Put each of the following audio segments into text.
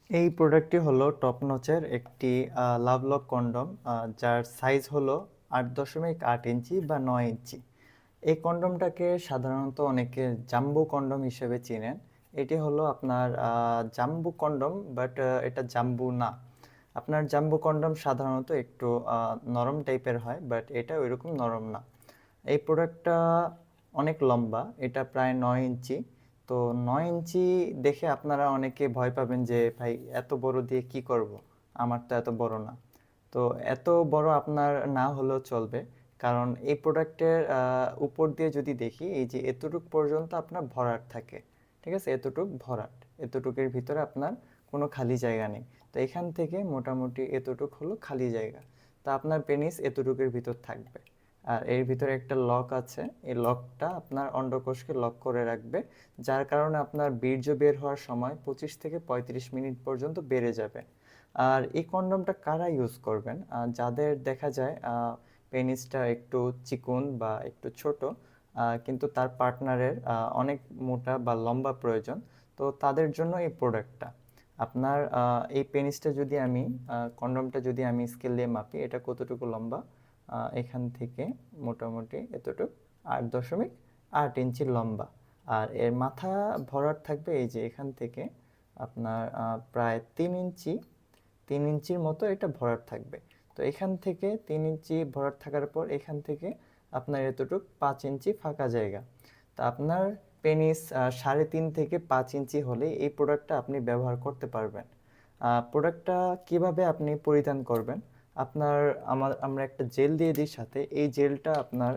এই প্রোডাক্টটি হলো টপ নচের একটি লাভ লক কন্ডম, যার সাইজ হলো 8.8 ইঞ্চি বা 9 ইঞ্চি। এই কন্ডমটাকে সাধারণত অনেকে জাম্বো কন্ডম হিসেবে চেনেন। এটি হলো আপনার জাম্বো কন্ডম, বাট এটা জাম্বু না। আপনার জাম্বো কন্ডম সাধারণত একটু নরম টাইপের হয়, বাট এটা ওইরকম নরম না। এই প্রোডাক্টটা অনেক লম্বা, এটা প্রায় 9 ইঞ্চি। তো 9 ইঞ্চি দেখে আপনারা অনেকে ভয় পাবেন যে ভাই এত বড় দিয়ে কি করব, আমার তো এত বড় না। তো এত বড় আপনার না হলেও চলবে, কারণ এই প্রোডাক্টের উপর দিয়ে যদি দেখি, এই যে এতটুক পর্যন্ত আপনার ভরাট থাকে। ঠিক আছে, এতটুক ভরাট, এতটুকের ভিতরে আপনার কোনো খালি জায়গা নেই। তো এখান থেকে মোটামুটি এতটুক হলো খালি জায়গা। তা আপনার পেনিস এতটুকের ভিতর থাকবে। আর এর ভিতরে একটা লক আছে, এই লকটা আপনার অন্ডকোষকে লক করে রাখবে, যার কারণে আপনার বীর্য বের হওয়ার সময় 25 থেকে 35 মিনিট পর্যন্ত বেড়ে যাবে। আর এই কন্ডমটা কারা ইউজ করবেন? যাদের দেখা যায় পেনিসটা একটু চিকন বা একটু ছোট, কিন্তু তার পার্টনারের অনেক মোটা বা লম্বা প্রয়োজন। তো তাদের জন্য এই প্রোডাক্টটা। আপনার এই পেনিসটা যদি আমি, কন্ডমটা যদি আমি স্কেল দিয়ে মাপি, এটা কতটুকু লম্বা, এখান থেকে মোটামুটি এতটুকু 8.8 ইঞ্চি লম্বা। আর এর মাথা ভরাট থাকবে এই যে এখান থেকে আপনার প্রায় 3 ইঞ্চি, 3 ইঞ্চির মতো এটা ভরাট থাকবে। তো এখান থেকে 3 ইঞ্চি ভরাট থাকার পর এখান থেকে আপনার এতটুক 5 ইঞ্চি ফাঁকা জায়গা। তা আপনার পেনিস 3.5 থেকে 5 ইঞ্চি হলে এই প্রোডাক্টটা আপনি ব্যবহার করতে পারবেন। প্রোডাক্টটা কিভাবে আপনি পরিধান করবেন? আপনার আমরা একটা জেল দিয়ে দিই সাথে, এই জেলটা আপনার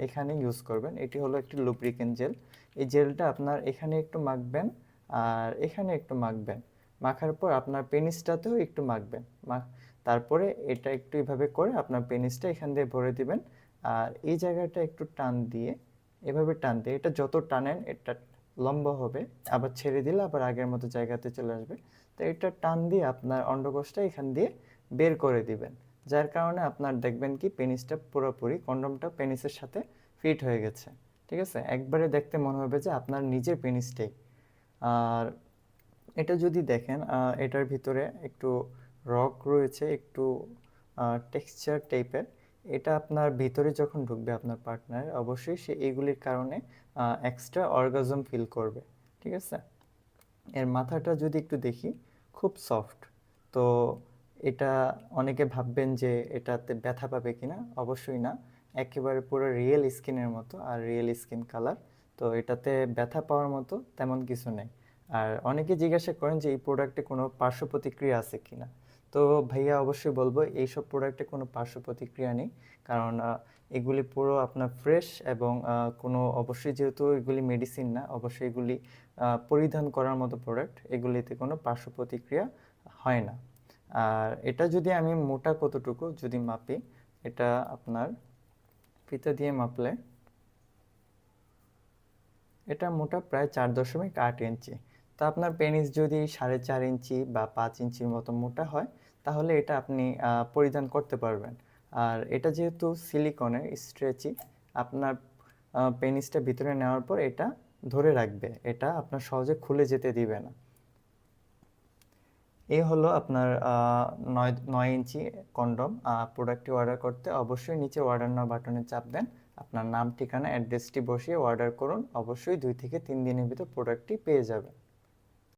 এখানে ইউজ করবেন। এটি হলো একটি লুব্রিকেন্ট জেল। এই জেলটা আপনার এখানে একটু মাখবেন, আর এখানে একটু মাখবেন। মাখার পর আপনার পেনিসটাতেও একটু মাখবেন। তারপরে এটা একটু এভাবে করে আপনার পেনিসটা এখান দিয়ে ভরে দিবেন। আর এই জায়গাটা একটু টান দিয়ে, এভাবে টান দিয়ে, এটা যত টানেন এটা লম্বা হবে, আবার ছেড়ে দিলে আবার আগের মতো জায়গাতে চলে আসবে। তো এটা টান দিয়ে আপনার অন্ডকোষটা এখান দিয়ে বের করে দিবেন, যার কারণে আপনার দেখবেন কি পেনিসটা পুরোপুরি, কন্ডমটা পেনিসের সাথে ফিট হয়ে গেছে। ঠিক আছে, একবারে দেখতে মনে হবে যে আপনার নিজের পেনিসটাই। আর এটা যদি দেখেন, এটার ভিতরে একটু রক রয়েছে, একটু টেক্সচার টাইপের। এটা আপনার ভিতরে যখন ঢুকবে আপনার পার্টনার, অবশ্যই সে এইগুলির কারণে এক্সট্রা অর্গাজম ফিল করবে। ঠিক আছে, এর মাথাটা যদি একটু দেখি, খুব সফট। তো এটা অনেকে ভাববেন যে এটাতে ব্যথা পাবে কিনা, অবশ্যই না। একেবারে পুরো রিয়েল স্কিনের মতো, আর রিয়েল স্কিন কালার। তো এটাতে ব্যথা পাওয়ার মতো তেমন কিছু নেই। আর অনেকে জিজ্ঞাসা করেন যে এই প্রোডাক্টে কোনো পার্শ্ব প্রতিক্রিয়া আছে কিনা। তো ভাইয়া অবশ্যই বলবো এইসব প্রোডাক্টে কোনো পার্শ্ব প্রতিক্রিয়া নেই, কারণ এগুলি পুরো আপনার ফ্রেশ, এবং কোনো, অবশ্যই যেহেতু এগুলি মেডিসিন না, অবশ্যই এগুলি পরিধান করার মতো প্রোডাক্ট, এগুলিতে কোনো পার্শ্ব প্রতিক্রিয়া হয় না। আর এটা যদি আমি মোটা কতটুকু যদি মাপি, এটা আপনার ফিতা দিয়ে মাপলে এটা মোটা প্রায় 4.8 ইঞ্চি। তা আপনার পেনিস যদি 4.5 ইঞ্চি বা 5 ইঞ্চির মতো মোটা হয়, তাহলে এটা আপনি পরিধান করতে পারবেন। আর এটা যেহেতু সিলিকনের স্ট্রেচি, আপনার পেনিসটা ভিতরে নেওয়ার পর এটা ধরে রাখবে, এটা আপনার সহজে খুলে যেতে দিবে না। এই হলো আপনার 9 ইঞ্চি কন্ডম। প্রোডাক্টটি অর্ডার করতে অবশ্যই নিচে অর্ডার নাও বাটনে চাপ দেন, আপনার নাম, ঠিকানা, অ্যাড্রেসটি বসিয়ে অর্ডার করুন। অবশ্যই 2 থেকে 3 দিনের ভিতর প্রোডাক্টটি পেয়ে যাবেন।